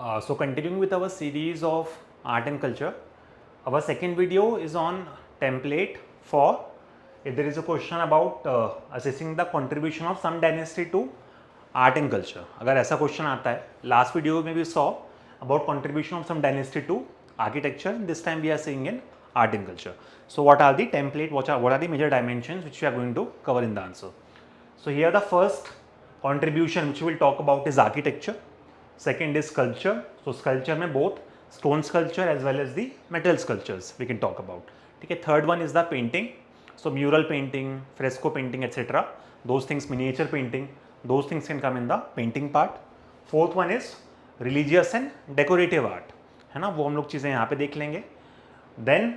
So continuing with our series of art and culture, our second video is on template for if there is a question about assessing the contribution of some dynasty to art and culture. अगर ऐसा question आता है, last video में भी saw about contribution of some dynasty to architecture. This time we are seeing in art and culture. So what are the template? What are the major dimensions which we are going to cover in the answer? So here the first contribution which we will talk about is architecture. Second is sculpture. So sculpture में both stone sculpture as well as the metal sculptures we can talk about. ठीक है. Third one is the painting. So mural painting, fresco painting, etc. Those things, miniature painting, those things can come in the painting part. Fourth one is religious and decorative art, है ना, वो हम लोग चीज़ें यहाँ पे देख लेंगे. Then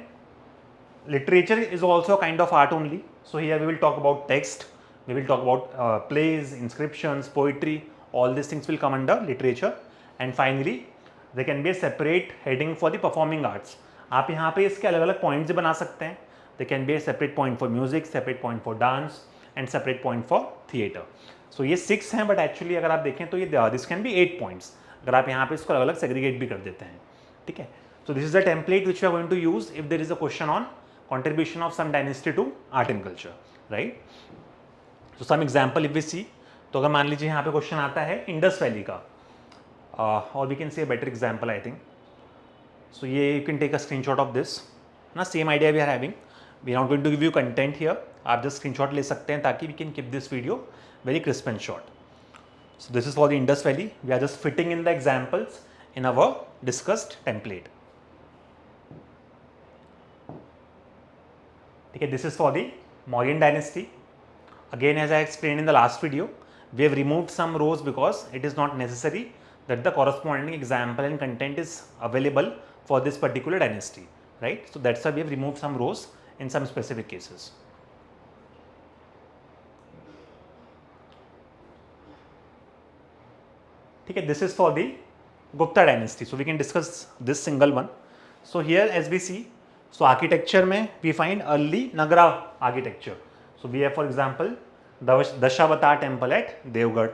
literature is also a kind of art only. So here we will talk about text, we will talk about plays, inscriptions, poetry. All these things will come under literature. And finally there can be a separate heading for the performing arts. आप यहाँ पे इसके अलग अलग points बना सकते हैं. There can be a separate point for music, separate point for dance and separate point for theatre. So ये 6 हैं, बट एक्चुअली अगर आप देखें तो ये दिस कैन बी 8 पॉइंट्स अगर आप यहाँ पे इसको अलग अलग सेग्रीगेट भी कर देते हैं. ठीक है. So this is the template which we are going to use if there is a question on contribution of some dynasty to art and culture, right? So some example if we see, तो अगर मान लीजिए यहाँ पे question आता है Indus valley का, और we can see a better example I think. So ये you can take a screenshot of this ना, same idea we are having. We are not going to give you content here, आप just screenshot ले सकते हैं ताकि we can keep this video very crisp and short. So this is for the Indus valley. We are just fitting in the examples in our discussed template. Okay, this is for the Mauryan dynasty. Again, as I explained in the last video, we have removed some rows because it is not necessary that the corresponding example and content is available for this particular dynasty, right? So that's why we have removed some rows in some specific cases. Okay, this is for the Gupta dynasty. So we can discuss this single one. So here as we see, so architecture में we find early Nagara architecture. So we have for example the Dashavatara temple at Devgarh.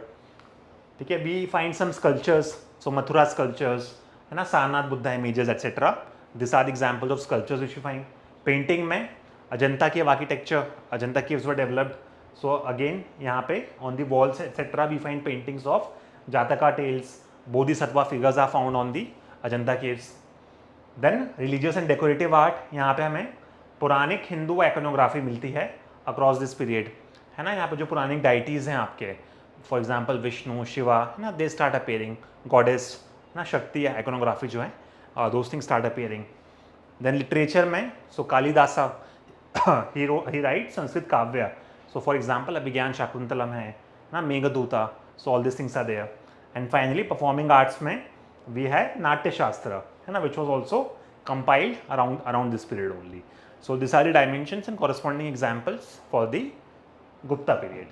ठीक है. We find some sculptures. So Mathura sculptures, है ना, Sarnath Buddha images etc. These are the examples of sculptures which we find. Painting में Ajanta cave architecture, Ajanta caves were developed. So again यहाँ पे on the walls etc. we find paintings of Jataka tales. Bodhisattva figures are found on the Ajanta caves. Then religious and decorative art, यहाँ पे हमें Puranic Hindu iconography मिलती है across this period, है ना. यहाँ पे जो पुरानिक deities हैं आपके, for example विष्णु, शिवा, है ना, they start appearing. Goddess, ना, शक्ति iconography जो है, those things start appearing. Then literature में, so Kalidasa he writes Sanskrit काव्य. So for example अभिज्ञान शाकुंतलम है ना, मेघदूता. So all these things are there. And finally performing arts में we have नाट्य शास्त्र, है ना, which was also compiled around this period only. So these are the dimensions and corresponding examples for the Gupta period.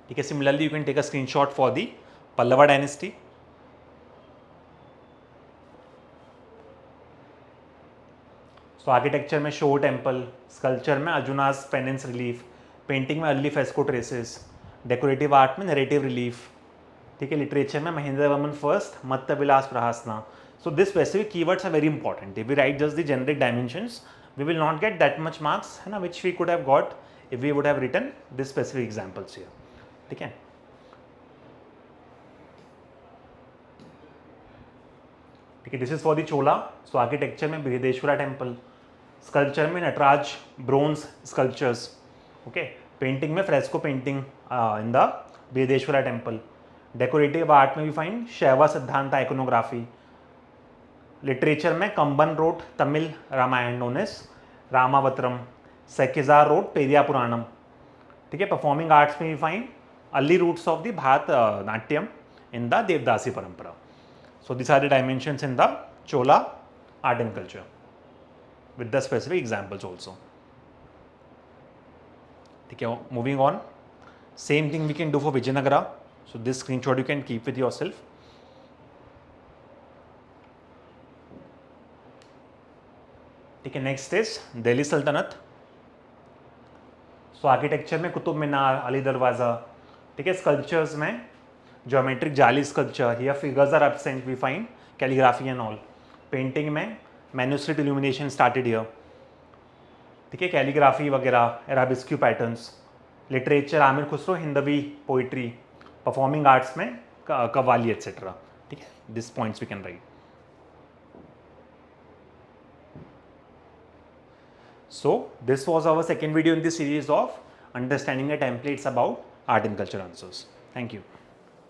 ठीक है. Similarly you can take a screenshot for the Pallava dynasty. So architecture में Shore temple, sculpture में Arjuna's penance relief, painting में early fresco traces, decorative art में narrative relief. ठीक है. Literature में Mahendra Varman first, Matta Vilasa Prahasana. So this specific keywords are very important. If we write just the generic dimensions we will not get that much marks, है ना, which we could have got if we would have written this specific examples here. ठीक है. ठीक है. This is for the Chola. So architecture में Brihadeeswara temple, sculpture में Nataraja bronze sculptures. Okay. Painting में fresco painting in the Brihadeeswara temple. Decorative art में भी find Shaiva Siddhanta iconography. Literature में Kamban wrote Tamil Ramayana known as Ramavataram. Sekkizhar wrote Periya Puranam. ठीक है. परफॉर्मिंग आर्ट्स में भी find early roots of the Bharata Natyam in the devadasi parampara. So this are the dimensions in the Chola art and culture with the specific examples also. ठीक है. Moving on, same thing we can do for Vijayanagara. So this screenshot you can keep with yourself. ठीक है. Next is Delhi सल्तनत. सो architecture में कुतुब मीनार, अली दरवाज़ा. ठीक है. Sculptures में geometric jali sculpture, here figures are absent, we find calligraphy and all. Painting में manuscript illumination started here. ठीक है, कैलीग्राफी वगैरह, arabesque patterns, literature Amir Khusro, Hindavi poetry, performing arts में कव्वाली एट्सेट्रा. ठीक है, this points we can write. So this was our second video in this series of understanding the templates about art and culture answers. Thank you.